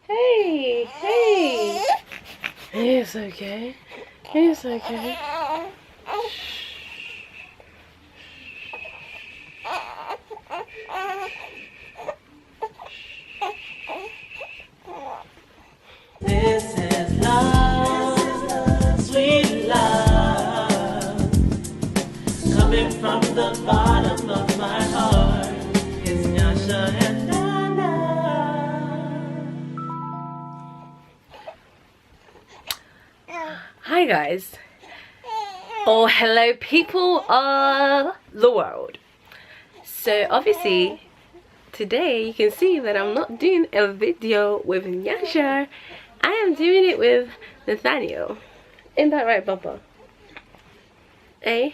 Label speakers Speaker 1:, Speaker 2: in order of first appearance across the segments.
Speaker 1: Hey, hey. It's okay. It's okay.
Speaker 2: This is love, sweet love, coming from the bottom of my heart. It's Nyasha and Nana.
Speaker 1: Hi guys. Oh, hello people of the world. So obviously today you can see that I'm not doing a video with Nyasha. I am doing it with Nathaniel. Isn't that right, Bubba? Eh?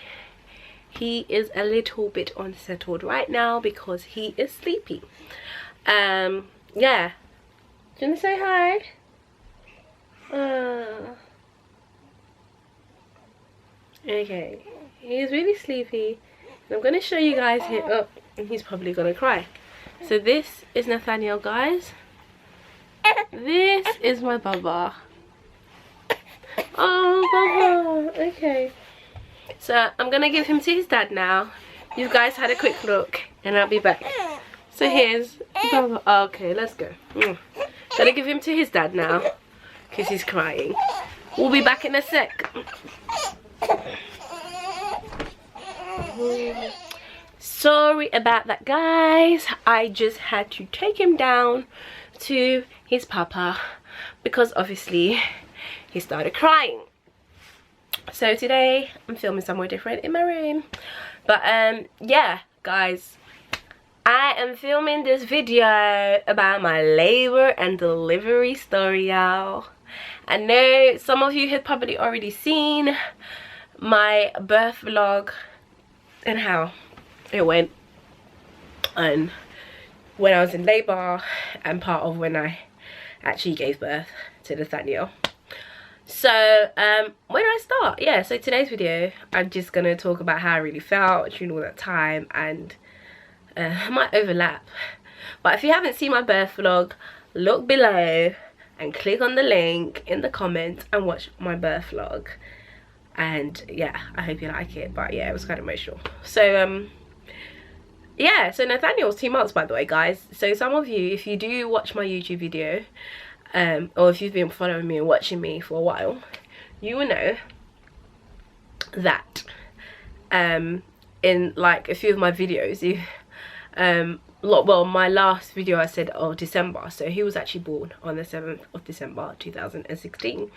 Speaker 1: He is a little bit unsettled right now because he is sleepy. Yeah. Do you want to say hi? Okay. He's really sleepy. I'm going to show you guys here. Oh, and he's probably going to cry. So this is Nathaniel, guys. This is my Bubba. Oh, Bubba. Okay. So I'm gonna give him to his dad now. You guys had a quick look and I'll be back. So here's Bubba. Oh, okay, let's go. Gonna give him to his dad now because he's crying. We'll be back in a sec. Sorry about that, guys. I just had to take him down to his papa because obviously he started crying. So today I'm filming somewhere different in my room, but yeah guys, I am filming this video about my labor and delivery story, y'all. I know some of you have probably already seen my birth vlog and how it went, and when I was in labor and part of when I actually gave birth to Nathaniel. So where do I start? Yeah, so today's video I'm just gonna talk about how I really felt during all that time, and I might overlap, but if you haven't seen my birth vlog, look below and click on the link in the comments and watch my birth vlog. And yeah, I hope you like it. But yeah, it was kind of emotional. So yeah, so Nathaniel was 2 months, by the way, guys. So some of you, if you do watch my YouTube video, or if you've been following me and watching me for a while, you will know that in like a few of my videos, well, my last video I said, oh, December, so he was actually born on the 7th of December 2016.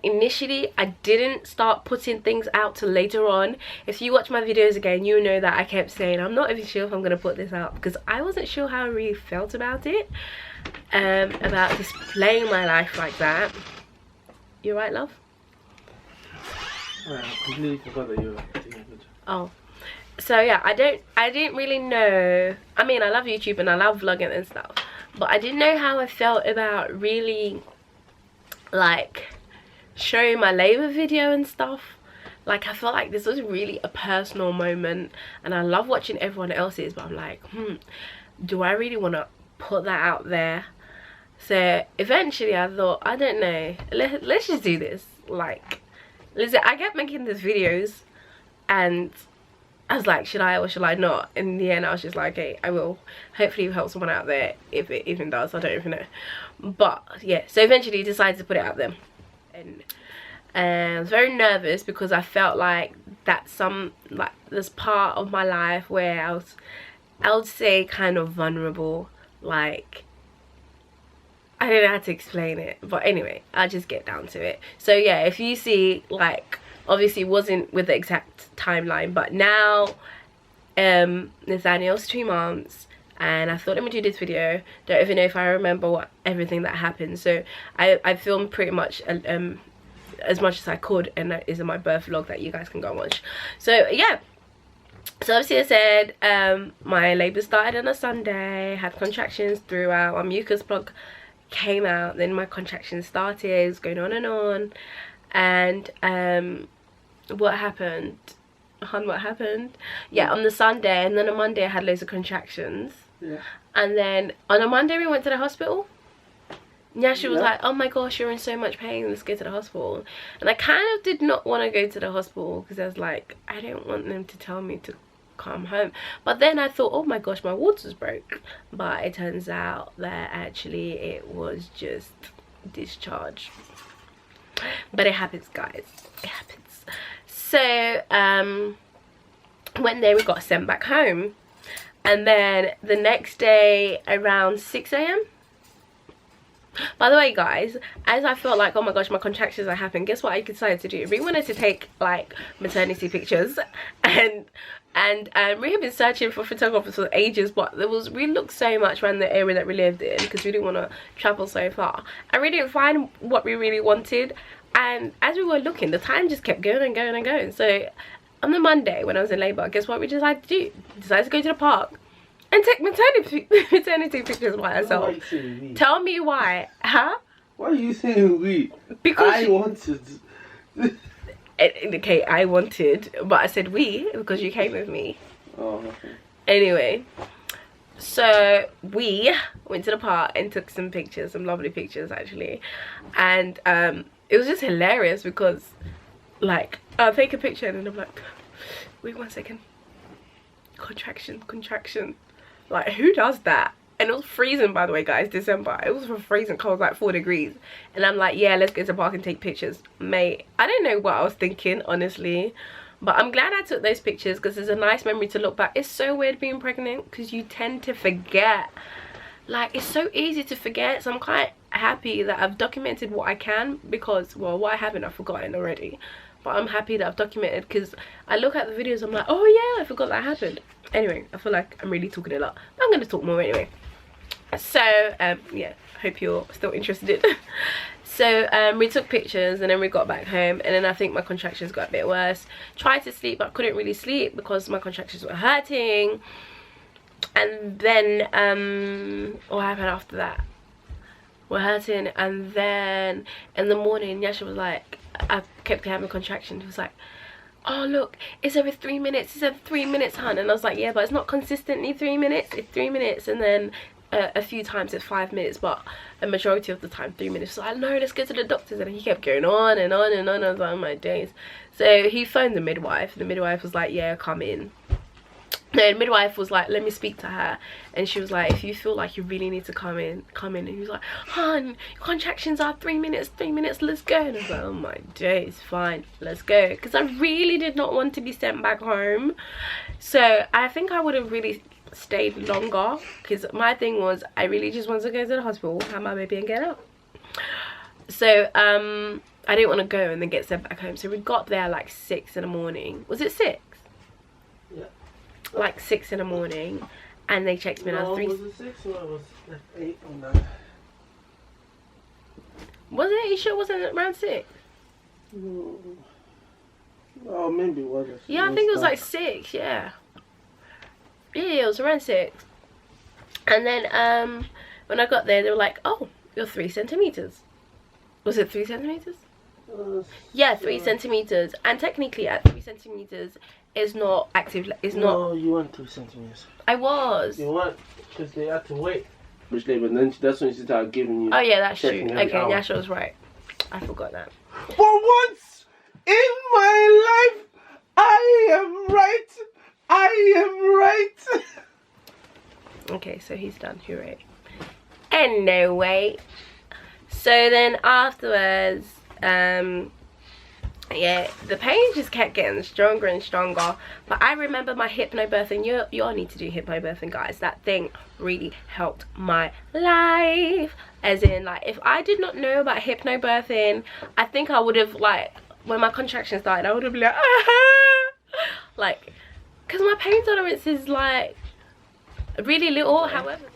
Speaker 1: Initially I didn't start putting things out till later on. If you watch my videos again, you know that I kept saying I'm not even sure if I'm gonna put this out because I wasn't sure how I really felt about it, about displaying my life like that. You right, love?
Speaker 3: I completely forgot that you were taking a picture.
Speaker 1: Oh, so yeah, I didn't really know. I mean, I love YouTube and I love vlogging and stuff, but I didn't know how I felt about really like showing my labor video and stuff. Like, I felt like this was really a personal moment, and I love watching everyone else's, but I'm like, do I really want to put that out there? So eventually I thought, I don't know, let's just do this. Like, listen, I kept making these videos and I was like, should I or should I not? In the end I was just like, okay, I will. Hopefully help someone out there, if it even does, I don't even know. But yeah, so eventually decided to put it out there, and I was very nervous because I felt like that's this part of my life where I would say kind of vulnerable. Like, I don't know how to explain it, but anyway, I'll just get down to it. So yeah, if you see, like, obviously it wasn't with the exact timeline, but now Nathaniel's 2 months, and I thought, let me do this video. Don't even know if I remember everything that happened. So I filmed pretty much as much as I could, and that is in my birth vlog that you guys can go and watch. So yeah, so obviously I said my labor started on a Sunday, had contractions throughout, my mucus plug came out, then my contractions started, it was going on, and what happened? Yeah, on the Sunday, and then on Monday I had loads of contractions.
Speaker 3: Yeah.
Speaker 1: And then on a Monday we went to the hospital. Nyasha was like, oh my gosh, you're in so much pain, let's go to the hospital. And I kind of did not want to go to the hospital because I was like, I don't want them to tell me to come home. But then I thought, oh my gosh, my waters broke. But it turns out that actually it was just discharge. But it happens, guys, it happens. So when we got sent back home, and then the next day around 6 a.m. By the way, guys, as I felt like, oh my gosh, my contractions are happening, guess what I decided to do? We wanted to take like maternity pictures, and we have been searching for photographers for ages, but we looked so much around the area that we lived in because we didn't want to travel so far, and we didn't find what we really wanted. And as we were looking, the time just kept going and going and going. So on the Monday when I was in labour, guess what we decided to do? We decided to go to the park and take maternity pictures by ourselves. Tell me why. Huh?
Speaker 3: Why are you saying we?
Speaker 1: Because
Speaker 3: I wanted.
Speaker 1: Okay, I wanted, but I said we because you came with me.
Speaker 3: Oh, okay.
Speaker 1: Anyway, so we went to the park and took some pictures, some lovely pictures actually. And it was just hilarious because like I'll take a picture and then I'm like, wait 1 second, contraction. Like, who does that? And it was freezing, by the way, guys, December. It was freezing cold, like 4 degrees. And I'm like, yeah, let's go to the park and take pictures. Mate, I don't know what I was thinking, honestly. But I'm glad I took those pictures because it's a nice memory to look back. It's so weird being pregnant because you tend to forget. Like, it's so easy to forget. So I'm quite happy that I've documented what I can because, well, what I haven't, I've forgotten already. But I'm happy that I've documented because I look at the videos, I'm like, oh yeah, I forgot that happened. Anyway, I feel like I'm really talking a lot, but I'm going to talk more anyway. So yeah, hope you're still interested. So we took pictures and then we got back home, and then I think my contractions got a bit worse. Tried to sleep but couldn't really sleep because my contractions were hurting. And then what happened after that? We're hurting, and then in the morning Nyasha was like, I kept having contractions. He was like, oh look, it's over 3 minutes, it's over 3 minutes, hun. And I was like, yeah, but it's not consistently 3 minutes, it's 3 minutes, and then a few times it's 5 minutes, but a majority of the time 3 minutes. So I know, let's go to the doctors. And he kept going on and on and on. I was like, oh my days. So he phoned the midwife. The midwife was like, yeah, come in. No, the midwife was like, let me speak to her. And she was like, if you feel like you really need to come in. And he was like, hon, your contractions are 3 minutes, let's go. And I was like, oh my days, fine, let's go. Because I really did not want to be sent back home. So I think I would have really stayed longer, because my thing was I really just wanted to go to the hospital, have my baby and get out. So I didn't want to go and then get sent back home. So we got there like 6 in the morning. Was it 6?
Speaker 3: Yeah.
Speaker 1: Like 6 in the morning, and they checked me and I was 3.
Speaker 3: Was it 6 or it was like 8 or 9?
Speaker 1: Was it? You sure it wasn't around 6?
Speaker 3: No. Oh, maybe it was.
Speaker 1: Yeah, I think it was like 6, yeah. Yeah, it was around 6. And then when I got there, they were like, oh, you're 3 centimeters. Was it 3 centimeters? Yeah, 3 centimeters. And technically at 3 centimeters is not active, is not.
Speaker 3: No, you weren't 3 centimeters.
Speaker 1: I was.
Speaker 3: You weren't, because they had to wait. Which labor, and then that's when she started giving you.
Speaker 1: Oh yeah, that's true. Okay, Nyasha was right. I forgot that.
Speaker 3: For once in my life, I am right. I am right.
Speaker 1: Okay, so he's done. Hooray. Anyway, so then afterwards, yeah, the pain just kept getting stronger and stronger. But I remember my hypnobirthing. You all need to do hypnobirthing, guys. That thing really helped my life. As in, like, if I did not know about hypnobirthing, I think I would have, like, when my contraction started, I would have been like, ah! Like, because my pain tolerance is like really little. However,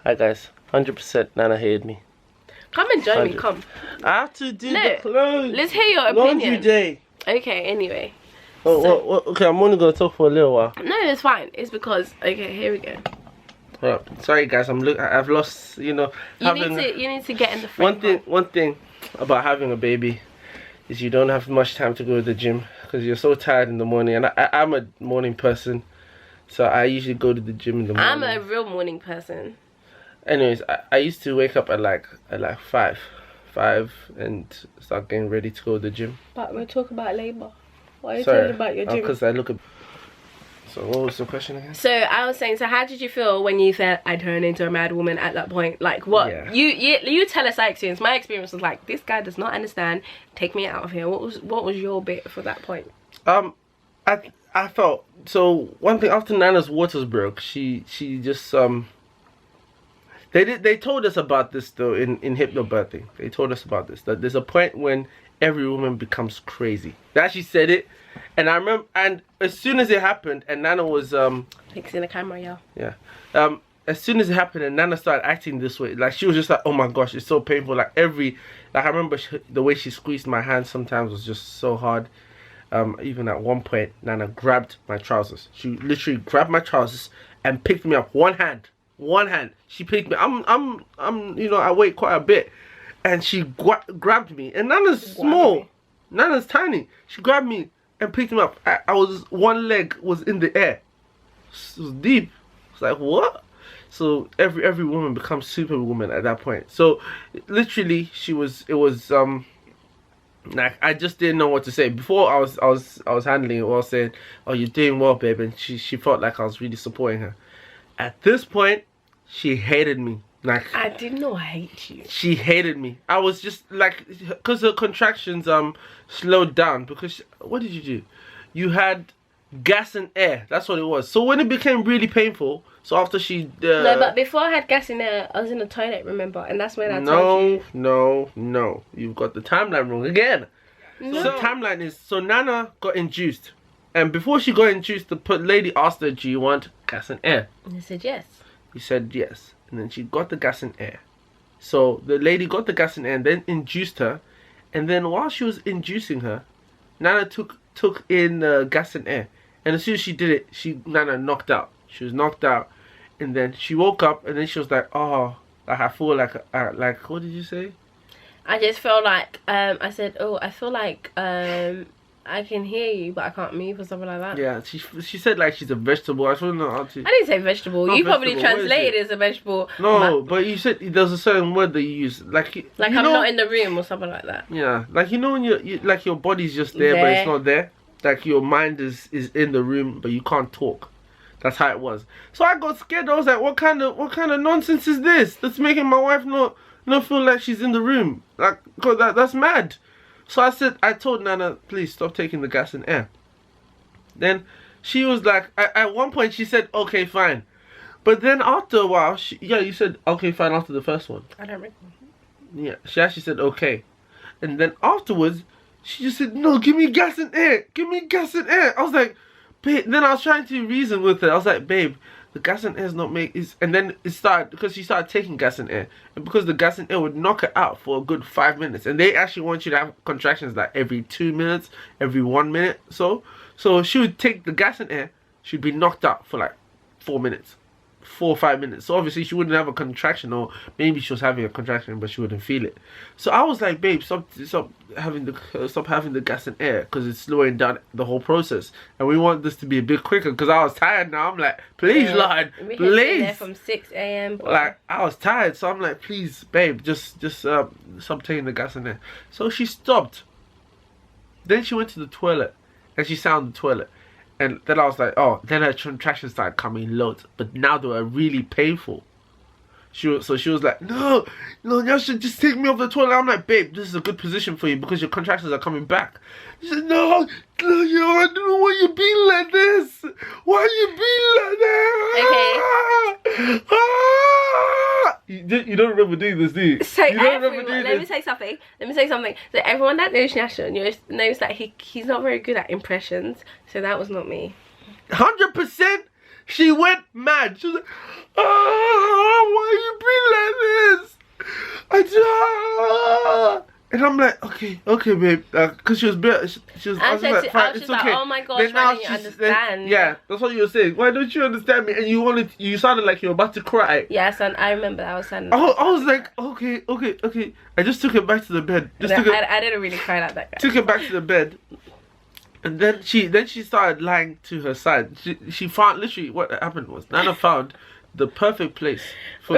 Speaker 3: hi guys, 100% Nana hated me.
Speaker 1: come and join me, come.
Speaker 3: I have to do the clothes.
Speaker 1: Let's hear your
Speaker 3: laundry
Speaker 1: opinion.
Speaker 3: Day.
Speaker 1: Okay, anyway.
Speaker 3: Oh,
Speaker 1: So-
Speaker 3: well, okay, I'm only gonna talk for a little while.
Speaker 1: No, it's fine. It's because, okay, here we go.
Speaker 3: Well, sorry guys, I've lost, you know,
Speaker 1: You need to get in the
Speaker 3: one
Speaker 1: frame.
Speaker 3: thing about having a baby is you don't have much time to go to the gym because you're so tired in the morning. And I'm a morning person, so I usually go to the gym in the morning.
Speaker 1: I'm a real morning person.
Speaker 3: Anyways, I used to wake up at like 5 and start getting ready to go to the gym.
Speaker 1: But we'll talk about labour. Why are you
Speaker 3: Sorry,
Speaker 1: talking about your gym?
Speaker 3: because I look at. So what was the question again?
Speaker 1: So I was saying, so how did you feel when you said I turned into a mad woman at that point? Like what?
Speaker 3: Yeah.
Speaker 1: You tell us our experience. My experience was like, this guy does not understand. Take me out of here. What was your bit for that point?
Speaker 3: I felt so. One thing, after Nana's waters broke, she just They told us about this though in Hypnobirthing. They told us about this, that there's a point when every woman becomes crazy. They actually said it, and I remember. And as soon as it happened, and Nana was
Speaker 1: Fixing the camera, yeah.
Speaker 3: yeah. As soon as it happened, and Nana started acting this way, like she was just like, oh my gosh, it's so painful. Like I remember the way she squeezed my hand sometimes was just so hard. Even at one point, Nana grabbed my trousers. She literally grabbed my trousers and picked me up. One hand. She picked me. I'm I weigh quite a bit, and she grabbed me. And Nana's small. Nana's tiny. She grabbed me and picked me up. One leg was in the air. It was deep. It's like, what? So every woman becomes superwoman at that point. So literally, like I just didn't know what to say. Before I was handling it, I was saying, "Oh, you're doing well, babe," and she felt like I was really supporting her. At this point, she hated me. Like
Speaker 1: I did not hate you.
Speaker 3: She hated me. I was just like, because her contractions slowed down. Because what did you do? You had gas and air. That's what it was. So when it became really painful, so after she
Speaker 1: no, but before I had gas in there, I was in the toilet, remember? And that's when I told you.
Speaker 3: No. You've got the timeline wrong again. No. So the timeline is, so Nana got induced. And before she got induced, the lady asked her, do you want gas and air?
Speaker 1: And I said yes.
Speaker 3: You said yes. And then she got the gas and air. So the lady got the gas and air and then induced her. And then while she was inducing her, Nana took in gas and air. And as soon as she did it, Nana knocked out. She was knocked out. And then she woke up and then she was like, oh, like I feel like what did you say?
Speaker 1: I just feel like, I said, oh, I feel like, I can hear you, but I can't move or something like that.
Speaker 3: Yeah, she said like she's a vegetable. I don't know how to.
Speaker 1: I didn't say vegetable.
Speaker 3: Not
Speaker 1: you probably
Speaker 3: vegetable.
Speaker 1: translated it as a vegetable.
Speaker 3: No, but you said there's a certain word that you use, like
Speaker 1: I'm not in the room or something like that.
Speaker 3: Yeah, like when you like your body's just there, but it's not there. Like your mind is in the room, but you can't talk. That's how it was. So I got scared. I was like, what kind of nonsense is this? That's making my wife not feel like she's in the room. Like, cause that's mad. So I told Nana, please stop taking the gas and air. Then she was like, at one point she said, okay, fine. But then after a while, you said, okay, fine after the first one.
Speaker 1: I don't remember.
Speaker 3: Yeah, she actually said, okay. And then afterwards, she just said, no, give me gas and air. Give me gas and air. I was like, babe. Then I was trying to reason with her. I was like, babe, the gas and air is not and then it started, because she started taking gas and air, and because the gas and air would knock her out for a good 5 minutes, and they actually want you to have contractions like every 2 minutes, every 1 minute. So she would take the gas and air, she'd be knocked out for like 4 minutes, 4 or 5 minutes. So obviously she wouldn't have a contraction, or maybe she was having a contraction but she wouldn't feel it. So I was like, babe, stop having the gas and air, because it's slowing down the whole process, and we want this to be a bit quicker. Because I was tired now. I'm like, please, Lord,
Speaker 1: we
Speaker 3: please.
Speaker 1: There from 6 a.m.
Speaker 3: Like I was tired, so I'm like, please, babe, just stop taking the gas and air. So she stopped. Then she went to the toilet, and she sat on the toilet. And then I was like, oh, then her contractions started coming loads, but now they were really painful. So she was like, no, Nyasha, just take me off the toilet. I'm like, babe, this is a good position for you because your contractions are coming back. She said, no, I don't know why you being like this. Why you being like that?
Speaker 1: Okay.
Speaker 3: You don't remember doing this, do you?
Speaker 1: So
Speaker 3: you don't remember doing
Speaker 1: let me say something. So everyone that knows Nyasha knows that he's not very good at impressions. So that was not me.
Speaker 3: 100%. She went mad. She was like, why you be like this? And I'm like, okay, babe. Because she was I was like, fine, it's okay.
Speaker 1: Oh my gosh, why don't you understand?
Speaker 3: Yeah, that's what you were saying. Why don't you understand me? And you sounded like you were about to cry.
Speaker 1: Yes, and I remember that. I was sounding.
Speaker 3: I was like, okay. I just took it back to the bed.
Speaker 1: I didn't really cry like that, guys.
Speaker 3: Took it back to the bed. And then she started lying to her side. She found, literally what happened was, Nana found the perfect place for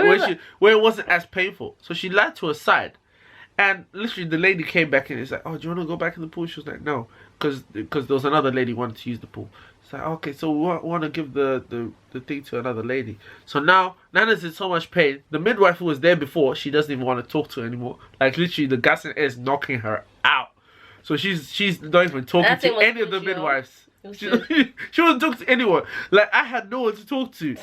Speaker 3: where it wasn't as painful. So she lied to her side. And literally the lady came back and it's like, oh, do you want to go back in the pool? She was like, no, because there was another lady who wanted to use the pool. It's like, okay, so we want to give the thing to another lady. So now Nana's in so much pain. The midwife who was there before, she doesn't even want to talk to her anymore. Like literally the gas and air is knocking her out. So she's not even talking to any of the midwives. She wasn't talking to anyone. Like I had no one to talk to.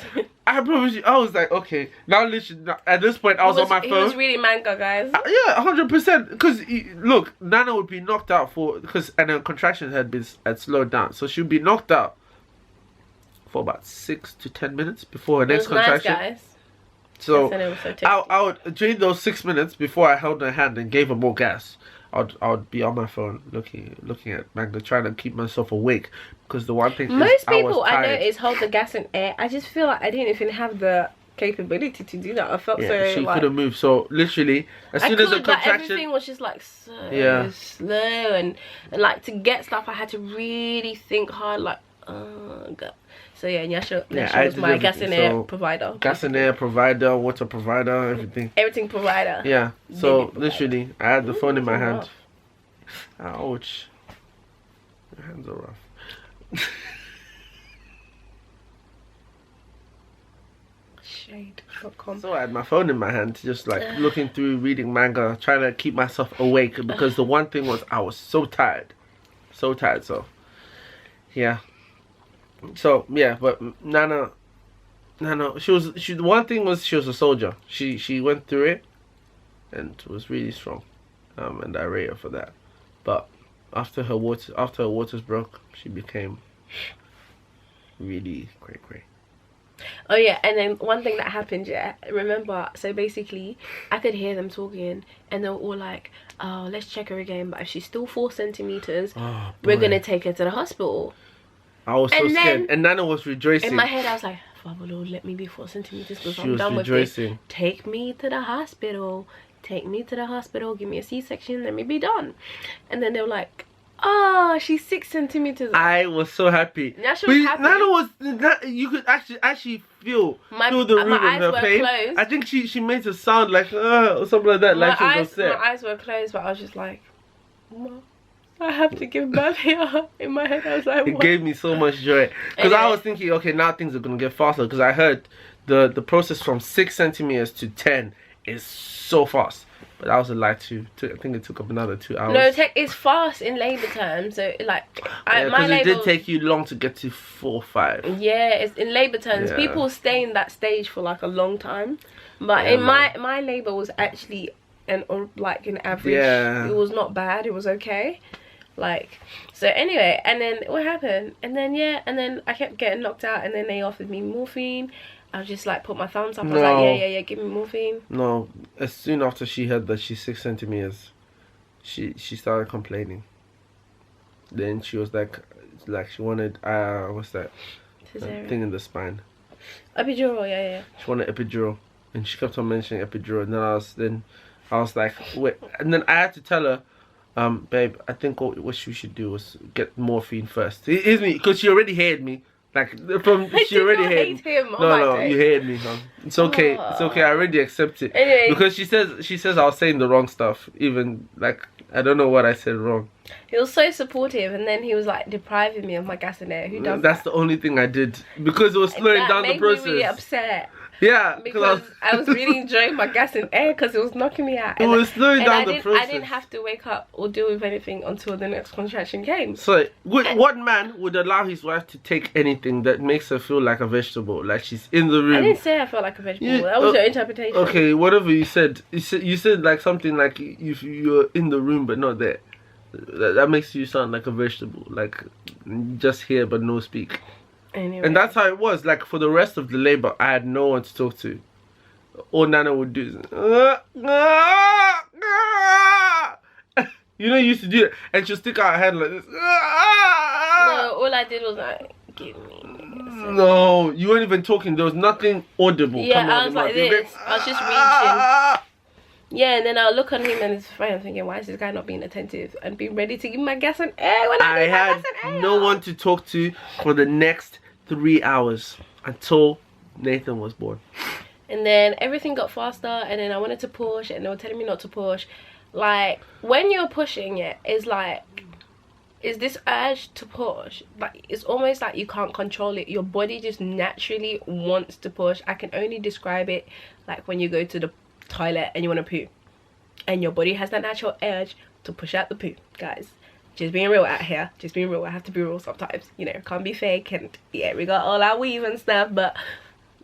Speaker 3: I promise you, I was like, okay, now literally at this point I was on my phone.
Speaker 1: He was really manga, guys.
Speaker 3: Yeah, 100%. Because look, Nana would be knocked out and her contractions had slowed down, so she would be knocked out for about 6 to 10 minutes before her next contraction.
Speaker 1: Nice, guys.
Speaker 3: So I would during those 6 minutes before I held her hand and gave her more gas, I would be on my phone looking at manga, trying to keep myself awake, because the one thing
Speaker 1: most people I notice hold the gas and air. I just feel like I didn't even have the capability to do that. I felt so
Speaker 3: she
Speaker 1: like,
Speaker 3: couldn't move. So literally, as soon as the contraction,
Speaker 1: everything was just like so slow, and like to get stuff, I had to really think hard. Like, oh god. So yeah, Nyasha was my gas and air provider.
Speaker 3: Gas and air provider, water provider, everything.
Speaker 1: Everything provider.
Speaker 3: Yeah. So literally, I had the phone in my hand. Ouch. Your hands are rough.
Speaker 1: Shade.com.
Speaker 3: So I had my phone in my hand, just like looking through, reading manga, trying to keep myself awake, because the one thing was I was so tired. So yeah. So yeah, but Nana, the one thing was she was a soldier. She went through it and was really strong. And I rate her for that. But after her waters broke, she became really cray.
Speaker 1: Oh yeah, and then one thing that happened, remember, so basically I could hear them talking and they were all like, oh, let's check her again, but if she's still 4 centimeters, we're gonna take her to the hospital.
Speaker 3: I was so scared, and Nana was rejoicing.
Speaker 1: In my head I was like, Father Lord, let me be 4 centimeters because I'm done with it. Take me to the hospital. Take me to the hospital, give me a C-section, let me be done. And then they were like, oh, she's 6 centimeters.
Speaker 3: I was so happy.
Speaker 1: Nyasha was happy.
Speaker 3: Nana was, you could actually feel the room in her pain. Closed. I think she made a sound like, or something like that. Like she was upset.
Speaker 1: My eyes were closed, but I was just like, Mom, I have to give birth here. In my head, I was like, what?
Speaker 3: It gave me so much joy. Because I was thinking, okay, now things are going to get faster. Because I heard the process from 6 centimeters to 10 is so fast. But that was a lie too. I think it took up another 2 hours.
Speaker 1: No, it's fast in labour terms. So like, my labour,
Speaker 3: it did take you long to get to 4, 5.
Speaker 1: Yeah, it's in labour terms. Yeah. People stay in that stage for like a long time. But in my labour was actually an average. Yeah. It was not bad. It was okay. Like, so anyway, and then what happened? And then I kept getting knocked out, and then they offered me morphine. I was just like, put my thumbs up. I was like, yeah, give me morphine. No,
Speaker 3: as soon after she heard that she's 6 centimeters, she started complaining. Then she was like she wanted what's that thing in the spine?
Speaker 1: Epidural, yeah.
Speaker 3: She wanted epidural, and she kept on mentioning epidural. And then I was like, wait. And then I had to tell her, babe, I think what we should do was get morphine first. Here's me, because she already hated me. Like, she already hated
Speaker 1: him.
Speaker 3: No, you hated me, huh? It's okay. It's okay. I already accept it. Anyway. Because she says I was saying the wrong stuff. Even, like, I don't know what I said wrong.
Speaker 1: He was so supportive, and then he was, like, depriving me of my gas and air. Who does
Speaker 3: That's the only thing I did. Because it was slowing down the process.
Speaker 1: That made me really upset.
Speaker 3: Yeah,
Speaker 1: because I was really enjoying my gas and air because it was knocking me out.
Speaker 3: It was slowing down the process.
Speaker 1: I didn't have to wake up or deal with anything until the next contraction came.
Speaker 3: So, what man would allow his wife to take anything that makes her feel like a vegetable, like she's in the room?
Speaker 1: I didn't say I felt like a vegetable. That was your interpretation.
Speaker 3: Okay, whatever you said. You said like something like if you're in the room but not there. That makes you sound like a vegetable, like just here but no speak. Anyway. And that's how it was. Like, for the rest of the labor, I had no one to talk to. All Nana would do is, you know, you used to do it, and she'll stick out her head like this.
Speaker 1: No, all I did was like, give me.
Speaker 3: No, you weren't even talking. There was nothing audible.
Speaker 1: Yeah, I was like this. I was just reaching. Yeah, and then I'll look on him and his friend, thinking, why is this guy not being attentive and being ready to give me my gas and air when I had
Speaker 3: no one to talk to for the next 3 hours until Nathan was born.
Speaker 1: And then everything got faster, and then I wanted to push, and they were telling me not to push. Like, when you're pushing it, it's like, is this urge to push, like, it's almost like you can't control it. Your body just naturally wants to push. I can only describe it like when you go to the toilet and you want to poo, and your body has that natural urge to push out the poo. Guys, just being real out here, just being real. I have to be real sometimes, you know, can't be fake. And yeah, we got all our weave and stuff, but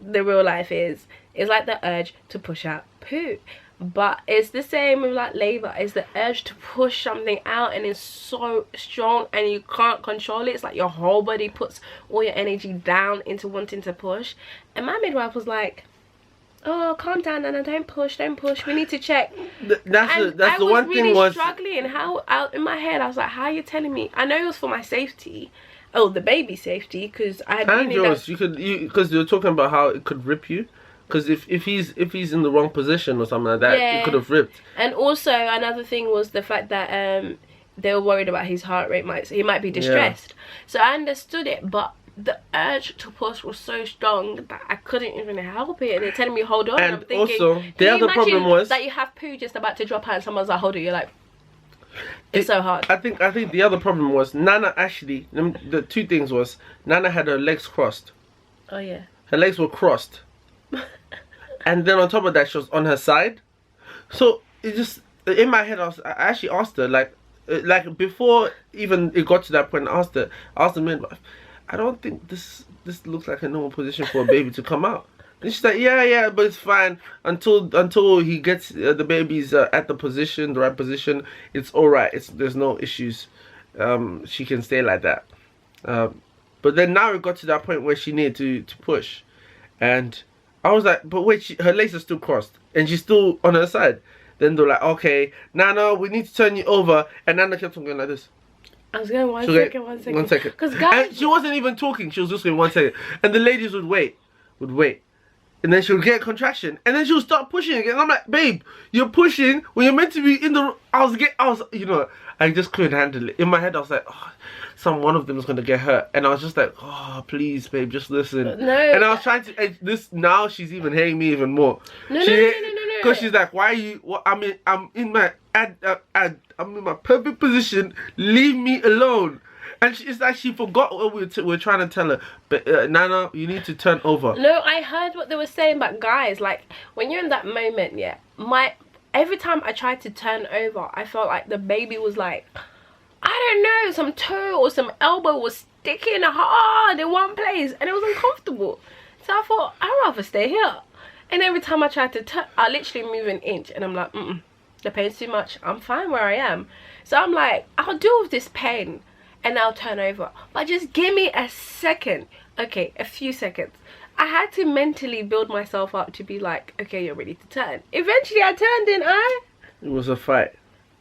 Speaker 1: the real life is, it's like the urge to push out poo. But it's the same with like labor. It's the urge to push something out, and it's so strong and you can't control it. It's like your whole body puts all your energy down into wanting to push. And my midwife was like, oh, calm down, Nana, don't push, we need to check.
Speaker 3: That's the one
Speaker 1: really
Speaker 3: thing was
Speaker 1: struggling. How out in my head I was like, how are you telling me? I know it was for my safety, oh, the baby's safety, because I had
Speaker 3: and yours. Because you were talking about how it could rip you. Because if he's in the wrong position or something like that,
Speaker 1: yeah,
Speaker 3: it could have ripped. And
Speaker 1: also another thing was the fact that they were worried about his heart rate. He might be distressed. Yeah. So I understood it, but the urge to push was so strong that I couldn't even help it. And they're telling me hold on.
Speaker 3: And
Speaker 1: I'm thinking,
Speaker 3: also the other problem was
Speaker 1: that you have poo just about to drop out, and someone's like, hold it. You're like, it's so hard.
Speaker 3: I think the other problem was Nana actually. The two things was Nana had her legs crossed.
Speaker 1: Oh yeah.
Speaker 3: Her legs were crossed. And then on top of that, she was on her side. So it just, in my head, I actually asked her, like before even it got to that point, I asked the midwife, I don't think this looks like a normal position for a baby to come out. And she's like, yeah, but it's fine until he gets the baby's at the right position. It's all right. There's no issues. She can stay like that. But then now it got to that point where she needed to push, and I was like, but wait, her legs are still crossed and she's still on her side. Then they're like, okay, Nana, we need to turn you over. And Nana kept on going like this.
Speaker 1: I was going one second.
Speaker 3: One second.
Speaker 1: Because guys,
Speaker 3: and she wasn't even talking. She was just going 1 second. And the ladies would wait. And then she would get a contraction. And then she would start pushing again. And I'm like, babe, you're pushing when you're meant to be in the... I just couldn't handle it. In my head, I was like, oh, one of them is going to get hurt. And I was just like, oh, please, babe, just listen.
Speaker 1: No.
Speaker 3: And I was trying to... Now she's even hating me even more.
Speaker 1: No.
Speaker 3: Because she's like, why are you... I'm in my perfect position. Leave me alone. And it's like she forgot what we were trying to tell her. But Nana, you need to turn over.
Speaker 1: No, I heard what they were saying, but guys, like, when you're in that moment, yeah, every time I tried to turn over, I felt like the baby was like, I don't know, some toe or some elbow was sticking hard in one place, and it was uncomfortable. So I thought, I'd rather stay here. And every time I tried to turn, I literally move an inch, and I'm like, the pain's too much. I'm fine where I am. So I'm like, I'll deal with this pain, and I'll turn over. But just give me a second. Okay, a few seconds. I had to mentally build myself up to be like, okay, you're ready to turn. Eventually I turned, didn't I?
Speaker 3: It was a fight.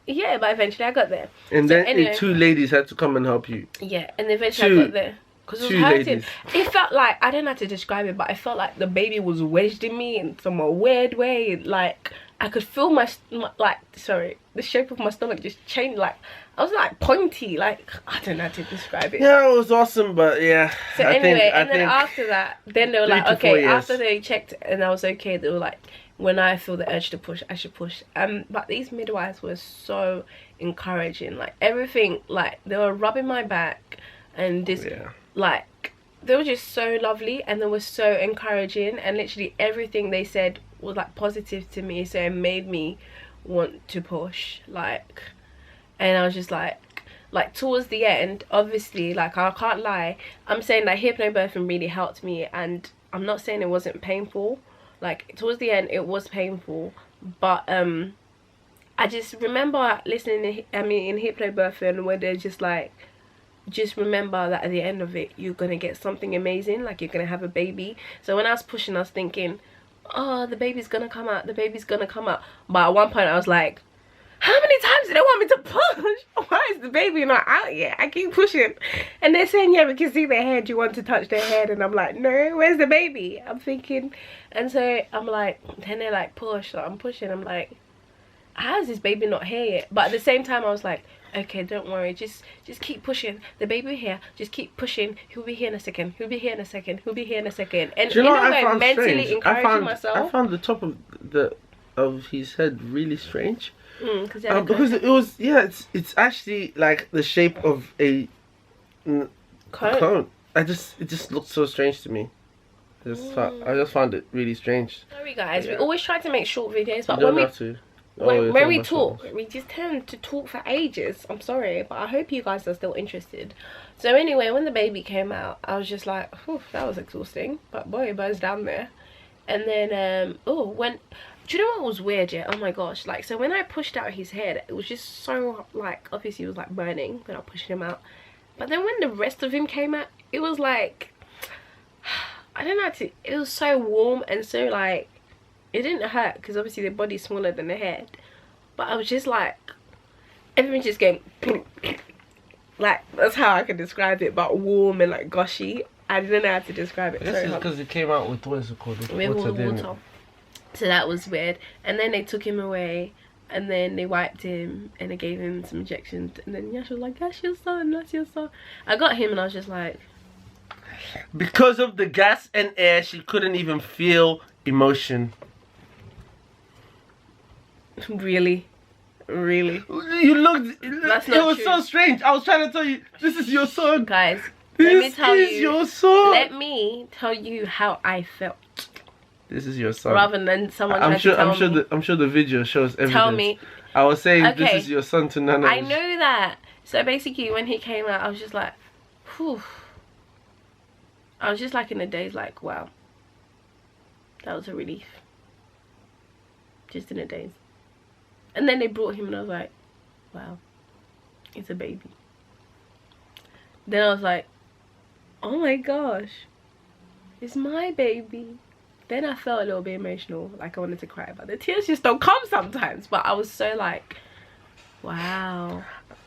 Speaker 1: Yeah, but eventually I got there.
Speaker 3: And so then anyway, 2 ladies had to come and help you.
Speaker 1: Yeah, and eventually I got there. Because it was hurting. Ladies. It felt like, I don't know how to describe it, but I felt like the baby was wedged in me in some weird way. Like, I could feel the shape of my stomach just changed. Like, I was like pointy. Like, I don't know how to describe it.
Speaker 3: Yeah, it was awesome, but yeah.
Speaker 1: So anyway, and then after that, then they were like, okay, after they checked and I was okay, they were like, when I feel the urge to push, I should push. But these midwives were so encouraging. Like, everything, like, they were rubbing my back and this, like, they were just so lovely and they were so encouraging, and literally everything they said was like positive to me, so it made me want to push. Like, and I was just like towards the end, obviously, like, I can't lie, I'm saying that hypnobirthing really helped me, and I'm not saying it wasn't painful. Like, towards the end it was painful, but I just remember listening to, in hypnobirthing, where they're just like, just remember that at the end of it you're gonna get something amazing, like, you're gonna have a baby. So when I was pushing, I was thinking, oh, the baby's gonna come out, the baby's gonna come out. But at one point I was like, how many times do they want me to push? Why is the baby not out yet? I keep pushing. And they're saying, yeah, we can see their head, you want to touch their head. And I'm like, no, where's the baby? I'm thinking. And so I'm like, then they're like, push. So I'm pushing. I'm like, how is this baby not here yet? But at the same time I was like, okay, don't worry, just keep pushing. The baby here, just keep pushing. He'll be here in a second. He'll be here in a second. He'll be here in a second. And
Speaker 3: Do you know
Speaker 1: in
Speaker 3: what
Speaker 1: a
Speaker 3: I
Speaker 1: way,
Speaker 3: found
Speaker 1: mentally
Speaker 3: strange?
Speaker 1: encouraging myself.
Speaker 3: I found the top of his head really strange.
Speaker 1: Because
Speaker 3: it was it's actually like the shape of a cone. It just looked so strange to me. I just found it really strange.
Speaker 1: Sorry guys, we always try to make short videos, but
Speaker 3: when
Speaker 1: we talk, we just tend to talk for ages. I'm sorry, but I hope you guys are still interested. So anyway, when the baby came out, I was just like, whew, that was exhausting. But boy, it burns down there. And then, do you know what was weird? Yeah, oh my gosh, like, so when I pushed out his head, it was just so, like, obviously it was like burning when I pushed him out. But then when the rest of him came out, it was like, I don't know how to, it was so warm and so like, it didn't hurt because obviously the body's smaller than the head. But I was just like, everything just going, like, that's how I can describe it, but warm and like gushy. I didn't know how to describe it.
Speaker 3: This is because it came out with, what is it called?
Speaker 1: Water. So that was weird. And then they took him away. And then they wiped him and they gave him some injections. And then Nyasha was like, that's your son, that's your son. I got him and I was just like...
Speaker 3: Because of the gas and air, she couldn't even feel emotion.
Speaker 1: Really? Really?
Speaker 3: You looked...
Speaker 1: That's not
Speaker 3: was
Speaker 1: true.
Speaker 3: So strange. I was trying to tell you, this is your son.
Speaker 1: Guys,
Speaker 3: This
Speaker 1: let me tell
Speaker 3: is
Speaker 1: you...
Speaker 3: your son.
Speaker 1: Let me tell you how I felt.
Speaker 3: This is your son.
Speaker 1: Rather than someone trying to tell me.
Speaker 3: I'm sure the video shows evidence.
Speaker 1: Tell me.
Speaker 3: I was saying,
Speaker 1: Okay.
Speaker 3: This is your son to Nana.
Speaker 1: I know that. So basically when he came out, I was just like, whew. I was just like in a daze, like, wow. That was a relief. Just in a daze. And then they brought him and I was like, wow. It's a baby. Then I was like, oh my gosh. It's my baby. Then I felt a little bit emotional, like I wanted to cry, but the tears just don't come sometimes. But I was so like, wow.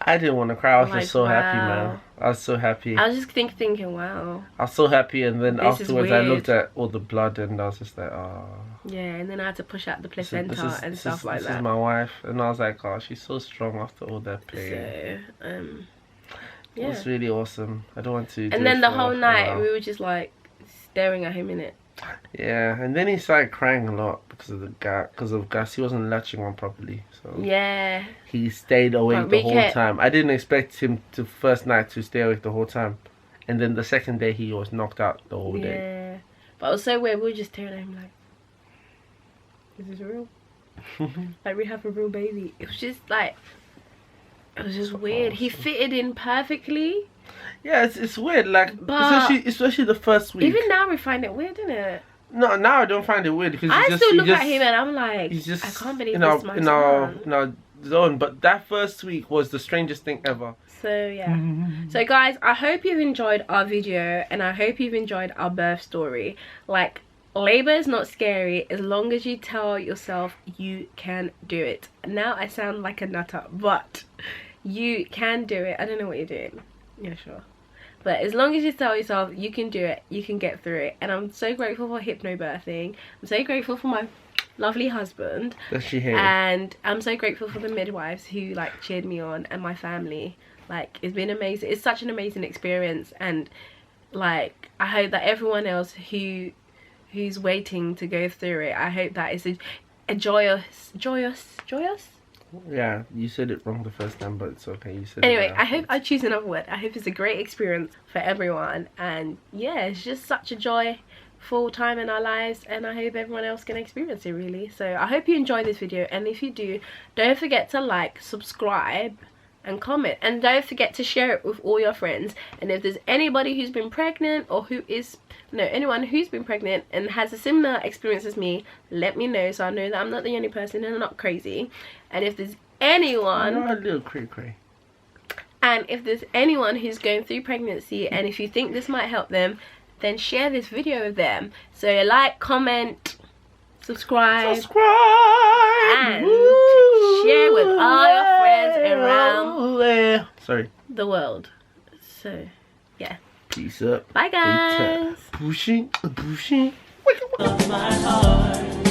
Speaker 3: I didn't want to cry. I was
Speaker 1: Like,
Speaker 3: just so happy,
Speaker 1: wow.
Speaker 3: man. I was so happy.
Speaker 1: I was just thinking, wow.
Speaker 3: I was so happy, and then
Speaker 1: This is
Speaker 3: afterwards I
Speaker 1: weird.
Speaker 3: looked at all the blood, and I was just like, oh.
Speaker 1: Yeah, and then I had to push out the
Speaker 3: This
Speaker 1: placenta and stuff like
Speaker 3: this
Speaker 1: that.
Speaker 3: is my wife, and I was like, oh, she's so strong after all that pain.
Speaker 1: So,
Speaker 3: It
Speaker 1: yeah.
Speaker 3: was really awesome. I don't want to. do
Speaker 1: And then
Speaker 3: it
Speaker 1: the
Speaker 3: for
Speaker 1: whole
Speaker 3: a
Speaker 1: night
Speaker 3: while.
Speaker 1: we were just like staring at him in it.
Speaker 3: Yeah, and then he started crying a lot because of the gas. Because of gas, he wasn't latching on properly, so
Speaker 1: Yeah.
Speaker 3: he stayed awake
Speaker 1: But
Speaker 3: the
Speaker 1: we
Speaker 3: whole
Speaker 1: kept-
Speaker 3: time. I didn't expect him to first night to stay awake the whole time, and then the second day he was knocked out the whole day.
Speaker 1: Yeah. But it was so weird. We were just staring at him like, is this real? Like we have a real baby. It was just like, it was just weird. He fitted in perfectly.
Speaker 3: Yeah, it's weird, like
Speaker 1: But-
Speaker 3: especially the first week.
Speaker 1: Even now we find it weird, isn't it?
Speaker 3: No, now I don't find it weird because
Speaker 1: I
Speaker 3: he
Speaker 1: still look
Speaker 3: just,
Speaker 1: at him and I'm like,
Speaker 3: he's just
Speaker 1: I can't believe
Speaker 3: in
Speaker 1: this
Speaker 3: our
Speaker 1: is my
Speaker 3: in our
Speaker 1: son.
Speaker 3: in our zone. But that first week was the strangest thing ever.
Speaker 1: So yeah. So guys, I hope you've enjoyed our video and I hope you've enjoyed our birth story. Like, labor is not scary as long as you tell yourself you can do it. Now I sound like a nutter, but you can do it. I don't know what you're doing. Yeah, sure. But as long as you tell yourself you can do it, you can get through it. And I'm so grateful for Hypnobirthing. I'm so grateful for my lovely husband.
Speaker 3: Does she hate?
Speaker 1: And I'm so grateful for the midwives who like cheered me on and my family. Like, it's been amazing. It's such an amazing experience. And like, I hope that everyone else who's waiting to go through it, I hope that it's a joyous.
Speaker 3: Yeah, you said it wrong the first time, but it's okay. You said
Speaker 1: Anyway,
Speaker 3: it right.
Speaker 1: I hope I choose another word. I hope it's a great experience for everyone. And yeah, it's just such a joyful time in our lives. And I hope everyone else can experience it, really. So I hope you enjoyed this video. And if you do, don't forget to like, subscribe, and comment. And don't forget to share it with all your friends. And if there's anybody who's been pregnant or anyone who's been pregnant and has a similar experience as me, let me know so I know that I'm not the only person and I'm not crazy. And if there's anyone,
Speaker 3: You're a little cray-cray.
Speaker 1: and if there's anyone who's going through pregnancy and if you think this might help them, then share this video with them. So like, comment, subscribe, and share with all your friends around the world. So yeah,
Speaker 3: peace up.
Speaker 1: bye guys.
Speaker 3: Pushing.
Speaker 2: of my heart.